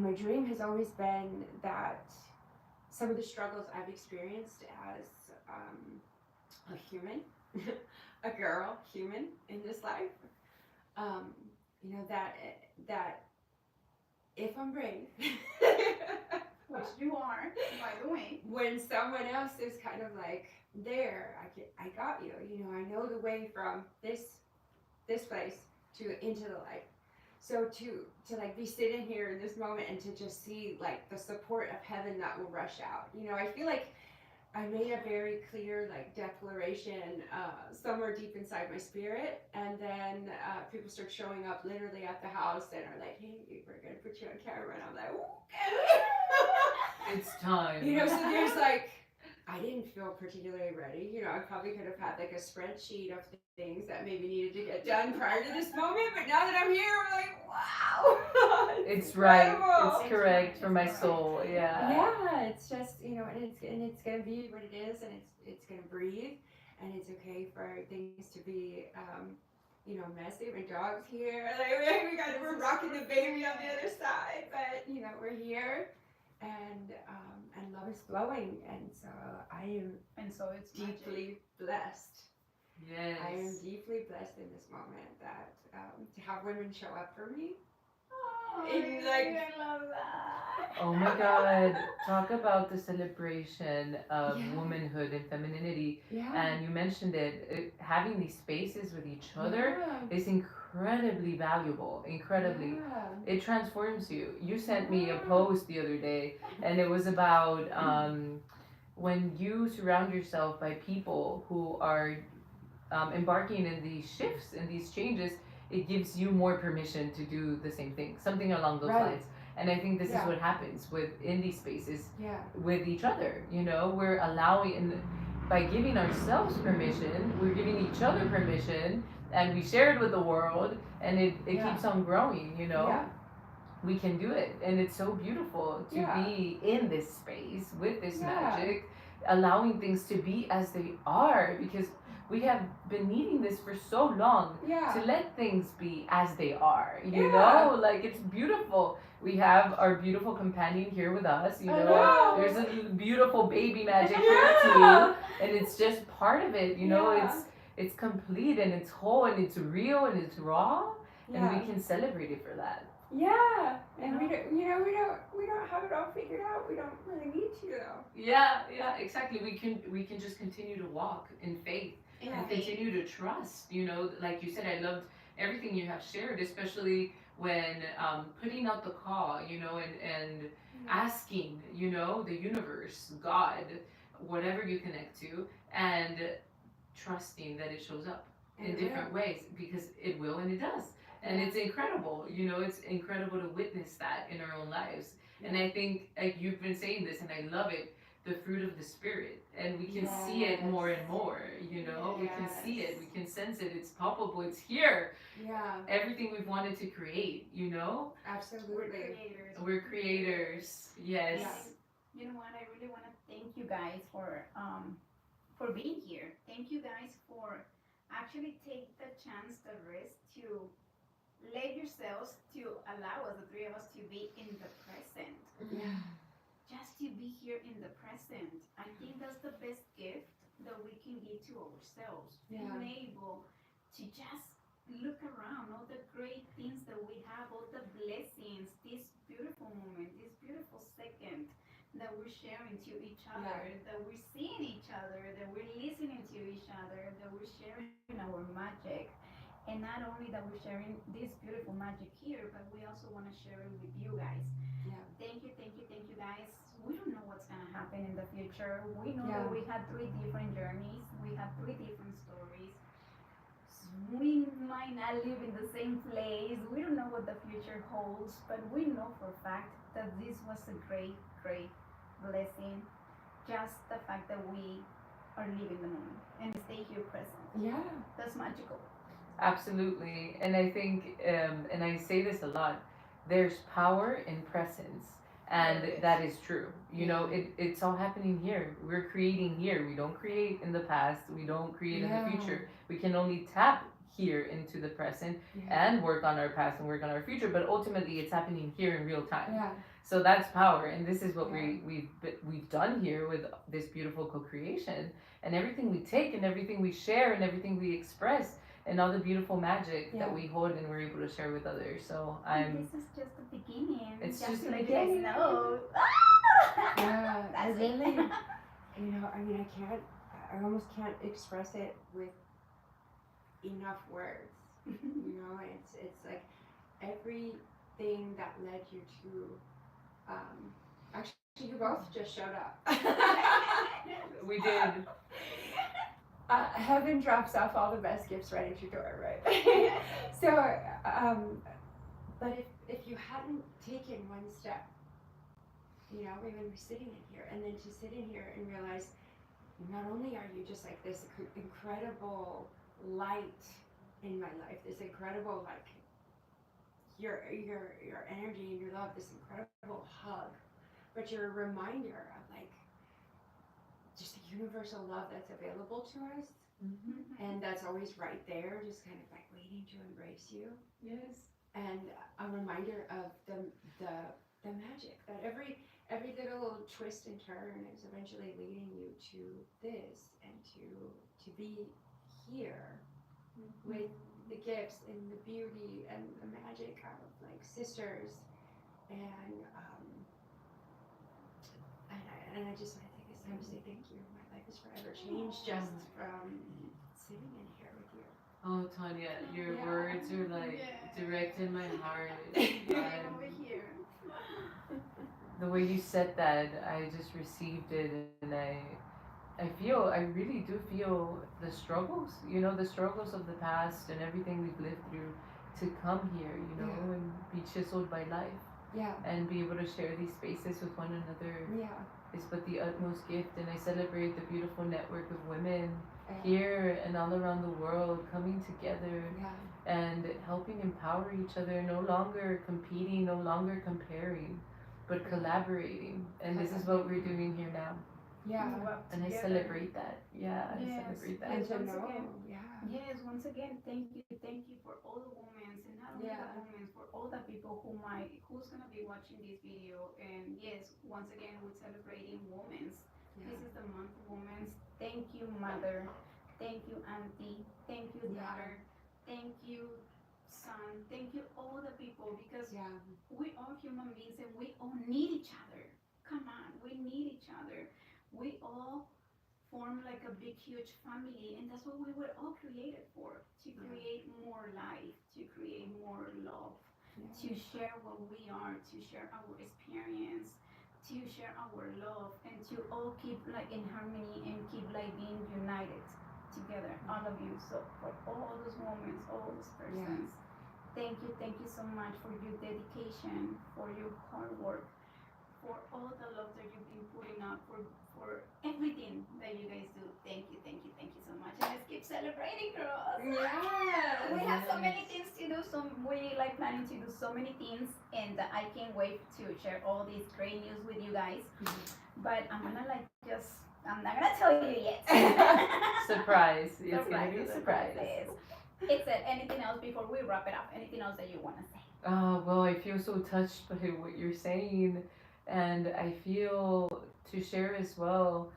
my dream has always been that some of the struggles I've experienced as a human, a girl, human in this life, that if I'm brave, Which you are, by the way. when someone else is kind of like, there, I got you. I know the way from this place to into the light. So to like be sitting here in this moment and to just see like the support of heaven that will rush out. I feel like I made a very clear like declaration somewhere deep inside my spirit, and then people start showing up literally at the house and are like, "Hey, we're gonna put you on camera," and I'm like, "Okay." It's time. So there's like, I didn't feel particularly ready. I probably could have had like a spreadsheet of things that maybe needed to get done prior to this moment, but now that I'm here, I'm like, wow. It's right. incredible. It's correct for my It's soul. Yeah. Yeah, it's just, and it's gonna be what it is, and it's gonna breathe, and it's okay for things to be messy. My dog's here, like we're rocking the baby on the other side, but we're here, and love is flowing, and so I am And so it's deeply blessed. Yes. I am deeply blessed in this moment that to have women show up for me. Oh, It's like- I love that. Oh my God. Talk about the celebration of Yeah. womanhood and femininity. Yeah. And you mentioned it, having these spaces with each other Yeah. is incredibly valuable. Incredibly. Yeah. It transforms you. You sent me a post the other day, and it was about when you surround yourself by people who are embarking in these shifts and these changes, it gives you more permission to do the same thing, something along those Right. lines. And I think this is Yeah. what happens in these spaces Yeah. with each other. We're allowing, and by giving ourselves permission, we're giving each other permission, and we share it with the world, and it Yeah. keeps on growing. Yeah. We can do it, and it's so beautiful to Yeah. be in this space with this Yeah. magic, allowing things to be as they are, because we have been needing this for so long, Yeah. to let things be as they are. Yeah. Like, it's beautiful. We have our beautiful companion here with us. I know. There's a beautiful baby magic here Yeah. too, and it's just part of it. Yeah. It's complete, and it's whole, and it's real, and it's raw, and Yeah. we can celebrate it for that. Yeah. And we don't have it all figured out. We don't really need to though. Yeah, exactly. We can just continue to walk in faith Yeah. and continue to trust. Like you said, I loved everything you have shared, especially when putting out the call, and asking, the universe, God, whatever you connect to, and trusting that it shows up in different ways, because it will, and it does. And it's incredible, it's incredible to witness that in our own lives. And I think, like, you've been saying this, and I love it, the fruit of the spirit, and we can see it more and more, you know. We can see it, we can sense it, it's palpable, it's here. Yeah. Everything we've wanted to create, you know. Absolutely. We're creators. Yes. Yeah. You know what? I really want to thank you guys for being here. Thank you guys for actually take the chance, the risk to let yourselves to allow us, the three of us, to be in the present. Yeah. Just to be here in the present. I think that's the best gift that we can give to ourselves. Yeah. Being able to just look around all the great things that we have, all the blessings, this beautiful moment, this beautiful second that we're sharing to each other, that we're seeing each other, that we're listening to each other, that we're sharing our magic. And not only that we're sharing this beautiful magic here, but we also want to share it with you guys. Yeah. Thank you, thank you, thank you guys. We don't know what's gonna happen in the future. We know Yeah. that we had three different journeys. We have three different stories. We might not live in the same place. We don't know what the future holds, but we know for a fact that this was a great, great blessing. Just the fact that we are living the moment and stay here present. Yeah. That's magical. Absolutely. And I think, and I say this a lot, there's power in presence. And There is. that is true. You know, it's all happening here. We're creating here. We don't create in the past. We don't create in the future. We can only tap here into the present and work on our past and work on our future. But ultimately, it's happening here in real time. Yeah. So that's power, and this is what we've done here with this beautiful co-creation, and everything we take, and everything we share, and everything we express, and all the beautiful magic that we hold and we're able to share with others. So This is just the beginning. It's just just to the let you guys beginning. know. Yeah. I That's really, it. you know, I mean, I almost can't express it with enough words. You know, it's like everything that led you to, actually you both just showed up. we did. Heaven drops off all the best gifts right at your door, right? So, but if you hadn't taken one step, you know, even we're sitting in here, and then to sit in here and realize, not only are you just like this incredible light in my life, this incredible like your energy and your love, this incredible hug, but you're a reminder of like just the universal love that's available to us, and that's always right there, just kind of like waiting to embrace you. Yes. And a reminder of the magic that every little twist and turn is eventually leading you to this, and to be here with the gifts and the beauty and the magic of like sisters, and I just want to take this time to say thank you. My life is forever changed just from sitting in here with you. Oh, Tonya, your Yeah. words are like direct in my heart. Over here. The way you said that, I just received it, and I really do feel the struggles, you know, the struggles of the past and everything we've lived through to come here, you know, and be chiseled by life. Yeah. And be able to share these spaces with one another is but the utmost gift. And I celebrate the beautiful network of women here and all around the world coming together and helping empower each other, no longer competing, no longer comparing, but collaborating. And this is what we're doing here now. Yeah. And I celebrate that. Yeah, I celebrate that. And to Once know, again. yeah. Yes, once again, thank you for all the women, and not only the women, for all the people who's gonna be watching this video. And yes, once again, we're celebrating women's. This is the month of women's. Thank you, mother. Thank you, auntie. Thank you, daughter. Thank you, son. Thank you, all the people, because we are human beings and we all need each other. Come on, we need each other. We all form like a big huge family, and that's what we were all created for, to create more life, to create more love, to share what we are, to share our experience, to share our love, and to all keep like in harmony and keep like being united together, all of you. So for all those moments, all those persons, thank you so much for your dedication, for your hard work, for all the love that you've been putting up, for everything that you guys do. Thank you, thank you, thank you so much. And let's keep celebrating, girls. Yeah. We have so many things to do. So we like planning to do so many things, and I can't wait to share all these great news with you guys. But I'm gonna I'm not gonna tell you yet. Surprise. It's gonna be a surprise. It's anything else before we wrap it up? Anything else that you wanna say? Well, I feel so touched by what you're saying, and I feel to share as well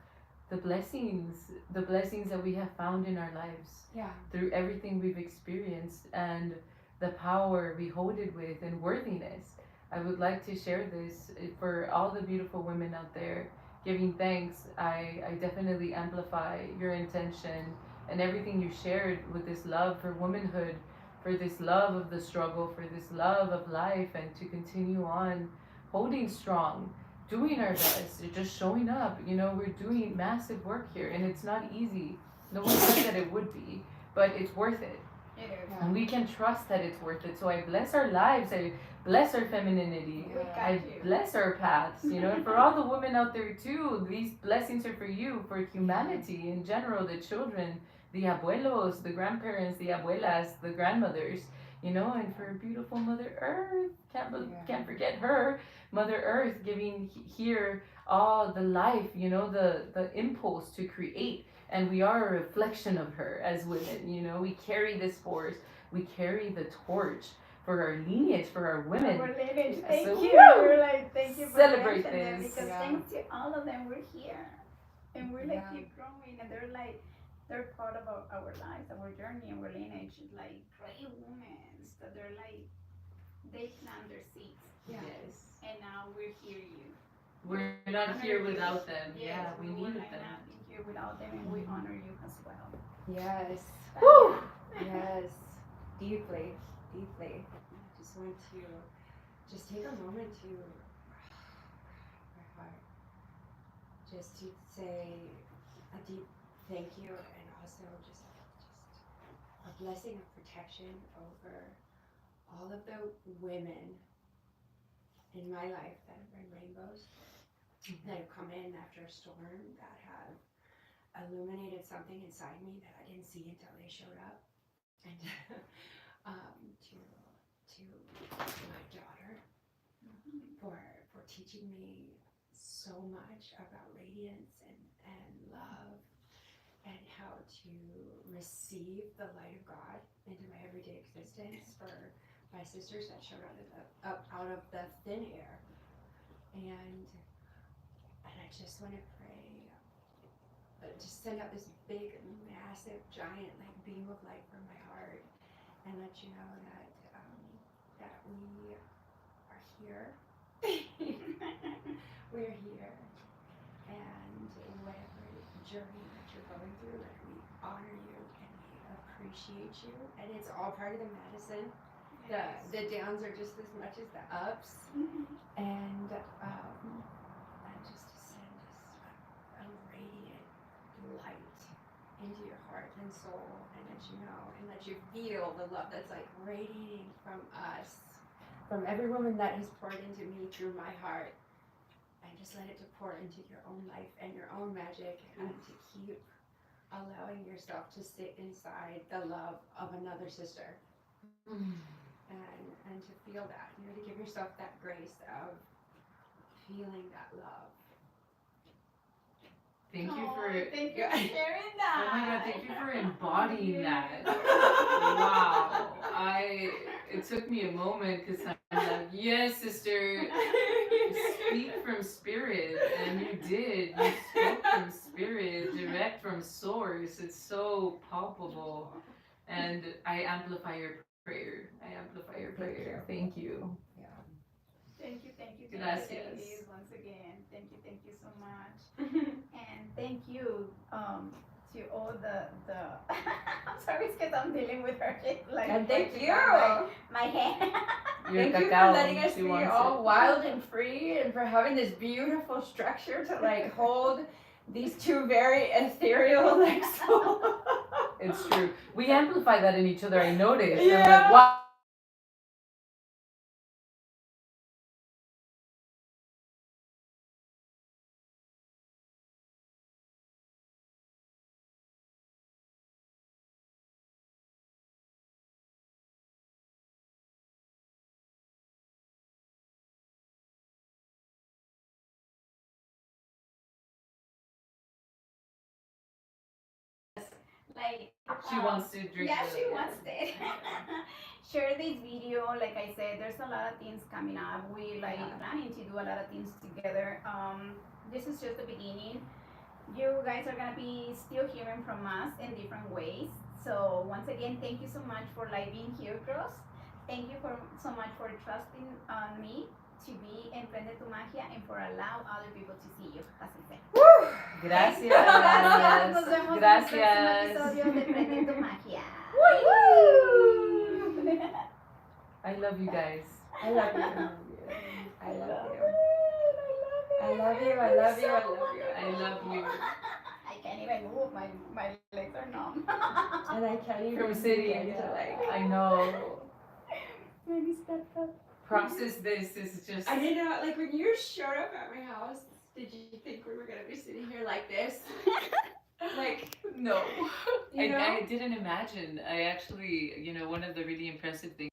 the blessings that we have found in our lives Yeah. through everything we've experienced and the power we hold it with and worthiness. I would like to share this for all the beautiful women out there giving thanks. I definitely amplify your intention and everything you shared with this love for womanhood, for this love of the struggle, for this love of life, and to continue on holding strong, doing our best, just showing up. We're doing massive work here, and it's not easy. No one said that it would be, but it's worth it. It is. And we can trust that it's worth it. So I bless our lives. I bless our femininity. I bless our paths, and for all the women out there too, these blessings are for you, for humanity in general, the children, the abuelos, the grandparents, the abuelas, the grandmothers, and for beautiful Mother Earth. Can't forget her, Mother Earth, giving here all the life, the impulse to create. And we are a reflection of her as women, we carry this force, we carry the torch for our lineage, for our women. Our lineage, thank So, you. woo! We're like, thank you for Celebrate mentioning them, this. because Yeah. thanks to all of them, we're here. And we're like Yeah. keep growing, and they're part of our lives, our journey, our lineage. Like great women that they plant their seeds, Yeah. Yes. and now we're here. We're not here without them. Yeah, we would needed like them. not be here without them, and we honor you as well. Yes. But Woo! Yes. Deeply. Deeply. I just want to just take a moment to my heart. Just to say a deep thank you, and also just a blessing of protection over all of the women in my life that have been rainbows, that have come in after a storm, that have illuminated something inside me that I didn't see until they showed up. And to my daughter for teaching me so much about radiance and love, and how to receive the light of God into my everyday existence, for my sisters that showed out of the thin air. And I just want to pray, just send out this big, massive, giant beam of light from my heart, and let you know that we are here. We're here, and whatever journey that you're going through, that we honor you and we appreciate you, and it's all part of the medicine. The downs are just as much as the ups, and just to send a radiant light into your heart and soul, and let you know and let you feel the love that's radiating from us, from every woman that has poured into me through my heart, and just let it to pour into your own life and your own magic, and to keep allowing yourself to sit inside the love of another sister. And to feel that, to give yourself that grace of feeling that love. Thank you for sharing that. Oh my God, thank you for embodying that. Wow. It took me a moment, because I'm like, yes, sister, speak from spirit. And you did. You spoke from spirit, direct from source. It's so palpable. And I amplify your prayer. Thank you. Yeah. Thank you, Gracias. ladies, once again. Thank you so much. And thank you to all the I'm sorry, it's because I'm dealing with her shit, And thank you. my hand. Your Thank you for cacao, letting us she be wants all it. wild and free, and for having this beautiful structure to hold these two very ethereal souls. It's true. We amplify that in each other, I noticed. I'm Yeah. like, wow. like She wants to drink. yeah, she wants it. Share this video. Like I said, there's a lot of things coming up. We like planning to do a lot of things together. This is just the beginning. You guys are gonna be still hearing from us in different ways. So once again, thank you so much for like being here, girls. Thank you for so much for trusting on me to be in Prende tu Magia and for allow other people to see you, as I said. Gracias. Gracias. Nos vemos en el próximo Gracias. episodio de Prende tu Magia. I love you guys. I love you. I love you. I love you. I love you. I love you. I love you. I can't even move. My legs are numb. And I can't even From sitting, begin to like. I know. Maybe step up. Process this is just. I didn't know, like when you showed up at my house, did you think we were gonna be sitting here like this? Like, No. you know? I didn't imagine. I actually, one of the really impressive things